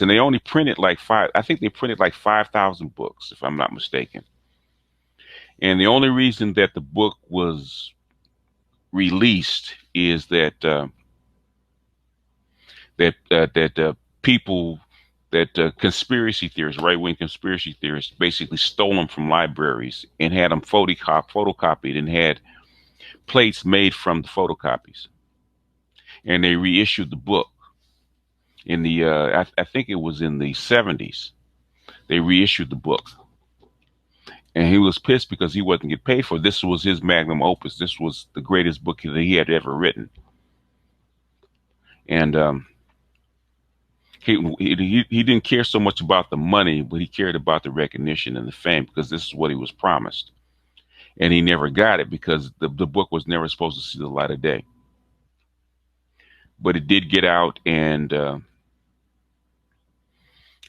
and they only printed like five. I think they printed like 5,000 books, if I'm not mistaken. And the only reason that the book was released is that people that conspiracy theorists, right wing conspiracy theorists, basically stole them from libraries and had them photocopied and had plates made from the photocopies, and they reissued the book in the I think it was in the 70s. They reissued the book, and he was pissed because he wasn't get paid for it. This was his magnum opus. This was the greatest book that he had ever written, and he didn't care so much about the money, but he cared about the recognition and the fame because this is what he was promised, and he never got it because the book was never supposed to see the light of day. But it did get out, and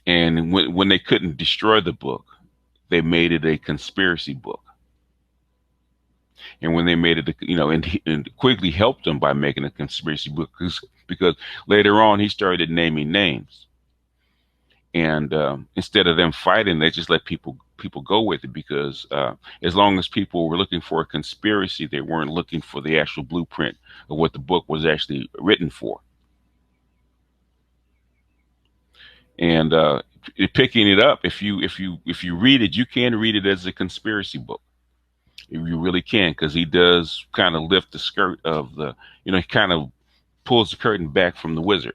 when they couldn't destroy the book, they made it a conspiracy book. And when they made it, and Quigley helped them by making a conspiracy book because later on he started naming names, and instead of them fighting, they just let people go with it because as long as people were looking for a conspiracy, they weren't looking for the actual blueprint of what the book was actually written for. And picking it up, if you read it, you can read it as a conspiracy book. You really can, because he does kind of lift the skirt of he kind of pulls the curtain back from the wizard,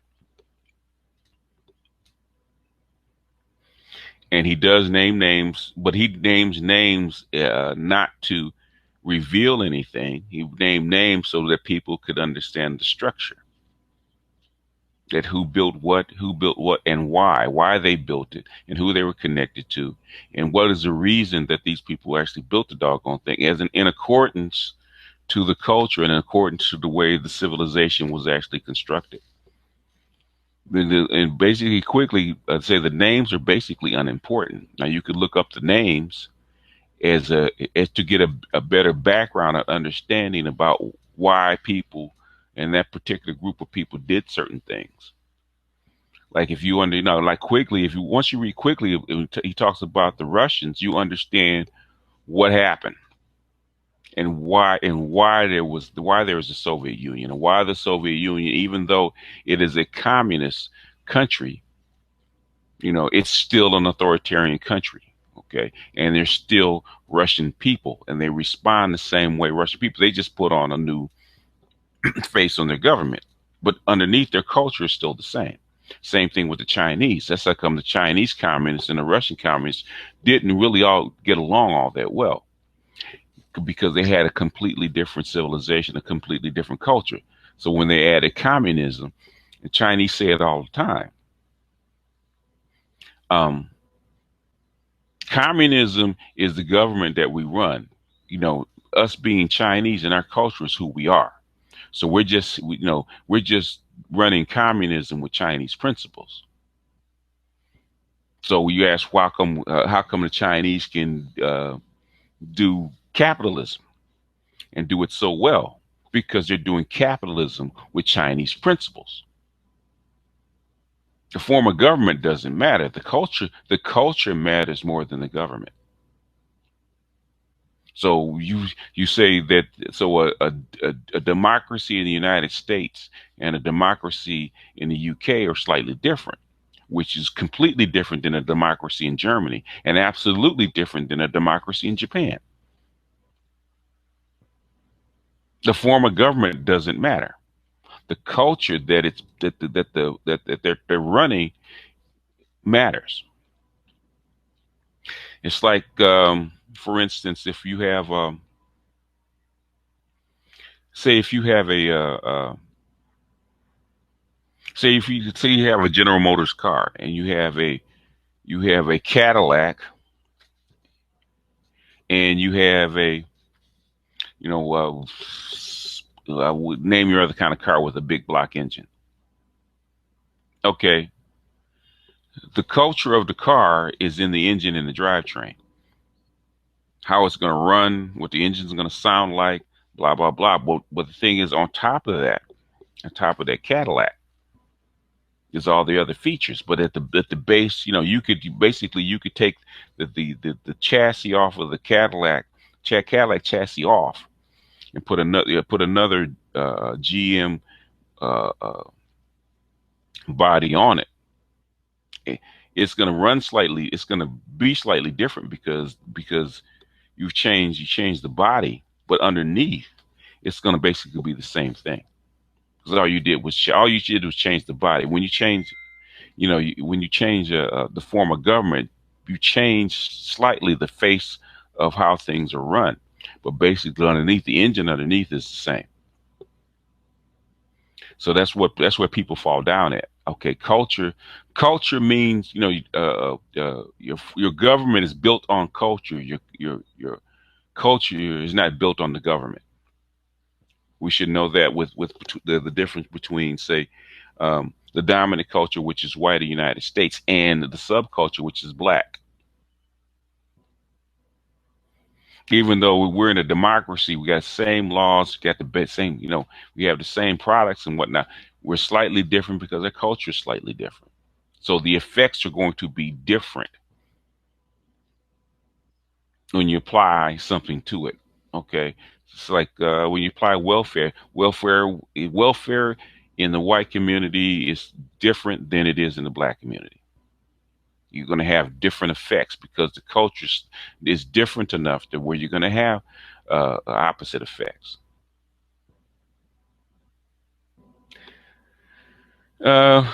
and he does name names, but he names names not to reveal anything. He named names so that people could understand the structure, that who built what, and why they built it, and who they were connected to, and what is the reason that these people actually built the doggone thing, as in accordance to the culture and in accordance to the way the civilization was actually constructed. And basically, quickly, I'd say the names are basically unimportant. Now, you could look up the names as to get a better background and understanding about why people and that particular group of people did certain things. Like if you like Quigley, if you once you read Quigley, he talks about the Russians, you understand what happened and why there was the Soviet Union, and why the Soviet Union, even though it is a communist country, it's still an authoritarian country. Okay, and there's still Russian people, and they respond the same way. Russian people, they just put on a new face on their government, but underneath their culture is still the same. Same thing with the Chinese. That's how come the Chinese communists and the Russian communists didn't really all get along all that well, because they had a completely different civilization, a completely different culture. So when they added communism, the Chinese say it all the time. Um, Communism is the government that we run. Us being Chinese and our culture is who we are. So we're just running communism with Chinese principles. So you ask, how come the Chinese can do capitalism and do it so well? Because they're doing capitalism with Chinese principles. The form of government doesn't matter. The culture matters more than the government. So you say that, so a democracy in the United States and a democracy in the UK are slightly different, which is completely different than a democracy in Germany, and absolutely different than a democracy in Japan. The form of government doesn't matter. The culture that they're running matters. It's like, for instance, if you have, say, if you have say you have a General Motors car, and you have a Cadillac, and you have a, you know, I would name your other kind of car with a big block engine. Okay, the culture of the car is in the engine and the drivetrain, how it's going to run, what the engine's going to sound like, blah blah blah. But the thing is, on top of that Cadillac, There's all the other features, but at the base, you could take the chassis off of the Cadillac chassis off, and put another GM uh, uh, body on it. It- It's going to run slightly. It's going to be slightly different because you changed the body, but underneath it's going to basically be the same thing. Because all you did was change the body. When you change, when you change the form of government, you change slightly the face of how things are run, but basically underneath the engine underneath is the same. So that's where people fall down at. Okay, culture means your government is built on culture. Your culture is not built on the government. We should know that with the difference between, say, the dominant culture, which is white, the United States, and the subculture, which is black. Even though we're in a democracy, we got the same laws, got the same, we have the same products and whatnot. We're slightly different because our culture is slightly different. So the effects are going to be different when you apply something to it. Okay, it's like when you apply welfare in the white community is different than it is in the black community. You're going to have different effects because the culture is different enough to where you're going to have opposite effects. Uh,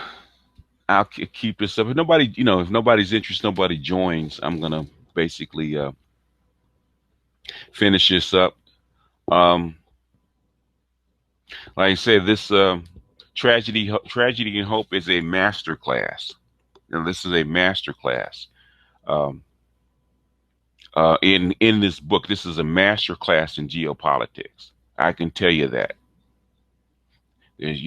keep this up. If nobody, if nobody's interested, nobody joins. I'm gonna basically finish this up. Um, like I said, this tragedy and hope is a master class. Now, this is a master class. Um, in this book, this is a master class in geopolitics. I can tell you that. There's,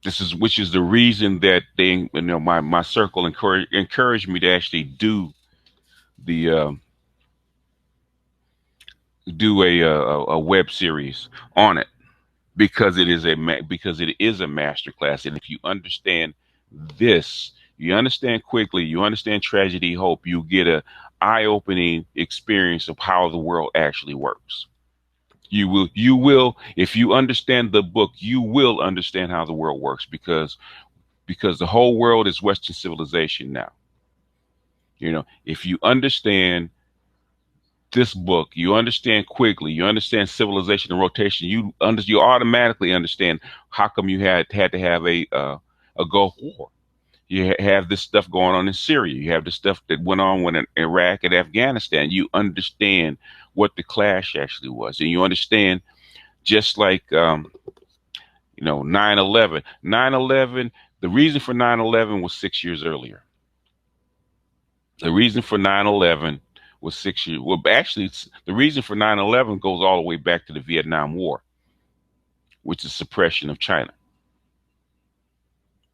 this is which is the reason that my circle encouraged me to actually the do a web series on it because because it is a master class, and if you understand this, you understand quickly, you understand tragedy, hope, you get a eye-opening experience of how the world actually works. You will if you understand the book, you will understand how the world works because the whole world is Western civilization now. If you understand this book, you understand quickly, you understand civilization and rotation, you automatically understand how come you had to have a Gulf War. You have this stuff going on in Syria. You have the stuff that went on in Iraq and Afghanistan. You understand what the clash actually was, and you understand just like 9/11. 9/11. The reason for 9/11 was 6 years earlier. The reason for 9/11 was 6 years. Well, actually, the reason for 9/11 goes all the way back to the Vietnam War, which is suppression of China.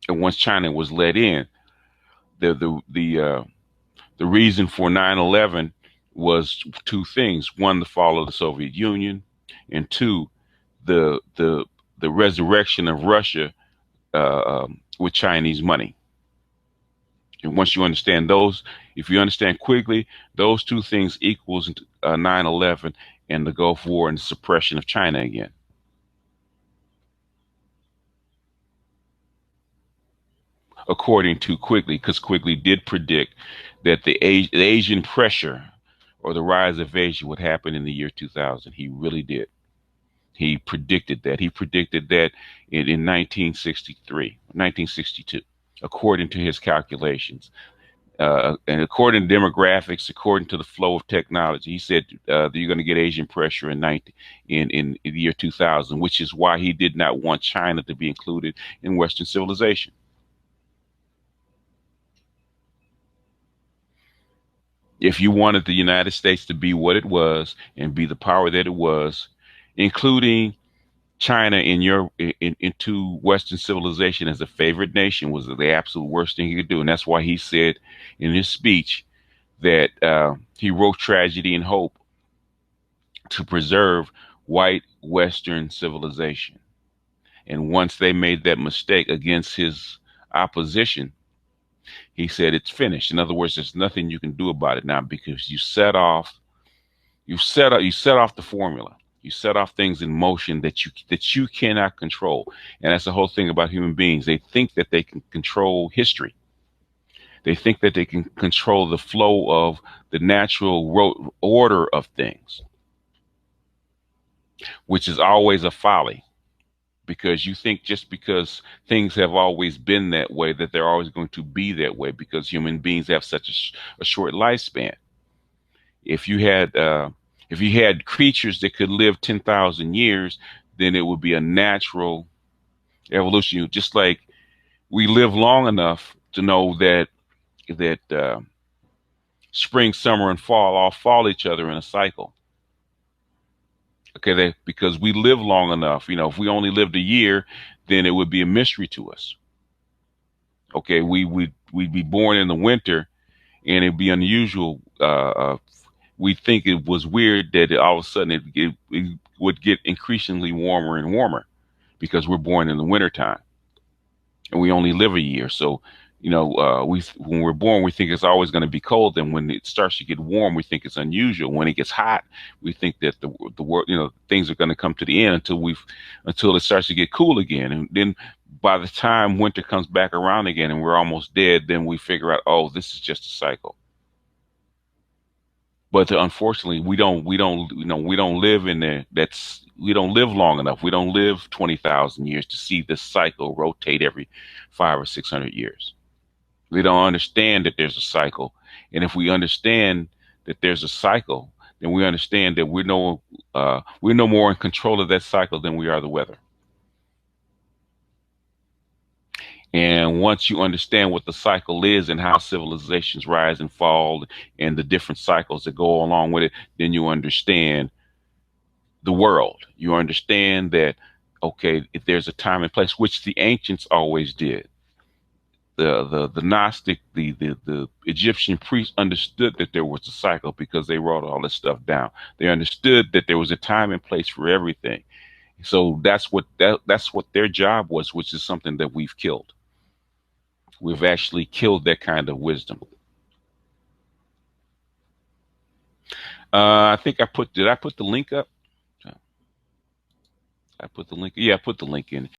And once China was let in, the reason for 9/11 was two things: one, the fall of the Soviet Union, and two, the the the resurrection of Russia with Chinese money. And once you understand those, if you understand quickly, those two things equals 9/11 and the Gulf War and the suppression of China again. According to Quigley, because Quigley did predict that the Asian pressure or the rise of Asia would happen in the year 2000. He really did. He predicted that. He predicted that in 1963, 1962, according to his calculations. And according to demographics, according to the flow of technology, he said that you're going to get Asian pressure in the year 2000, which is why he did not want China to be included in Western civilization. If you wanted the United States to be what it was and be the power that it was, including China into Western civilization as a favorite nation was the absolute worst thing he could do, and that's why he said in his speech that he wrote Tragedy and Hope to preserve white Western civilization. And once they made that mistake against his opposition, he said it's finished. In other words, there's nothing you can do about it now because you set off the formula. You set off things in motion that you cannot control. And that's the whole thing about human beings. They think that they can control history. They think that they can control the flow of the natural order of things, which is always a folly, because you think just because things have always been that way that they're always going to be that way, because human beings have such a short lifespan. If you had creatures that could live 10,000 years, then it would be a natural evolution. Just like we live long enough to know that spring, summer, and fall all follow each other in a cycle. Okay, because we live long enough. If we only lived a year, then it would be a mystery to us. Okay, we'd be born in the winter, and it'd be unusual. We think it was weird that all of a sudden it would get increasingly warmer and warmer because we're born in the wintertime and we only live a year. So, we when we're born, we think it's always going to be cold. And when it starts to get warm, we think it's unusual. When it gets hot, we think that the world, things are going to come to the end until it starts to get cool again. And then by the time winter comes back around again and we're almost dead, then we figure out, oh, this is just a cycle. But unfortunately, we don't live in there. We don't live long enough. We don't live 20,000 years to see this cycle rotate every 500 or 600 years. We don't understand that there's a cycle. And if we understand that there's a cycle, then we understand that we're no more in control of that cycle than we are the weather. And once you understand what the cycle is and how civilizations rise and fall and the different cycles that go along with it, then you understand the world. You understand that, okay, if there's a time and place, which the ancients always did. The Gnostic, the Egyptian priests understood that there was a cycle because they wrote all this stuff down. They understood that there was a time and place for everything. So that's what their job was, which is something that we've killed. We've actually killed that kind of wisdom. I think did I put the link up? I put the link. Yeah, I put the link in.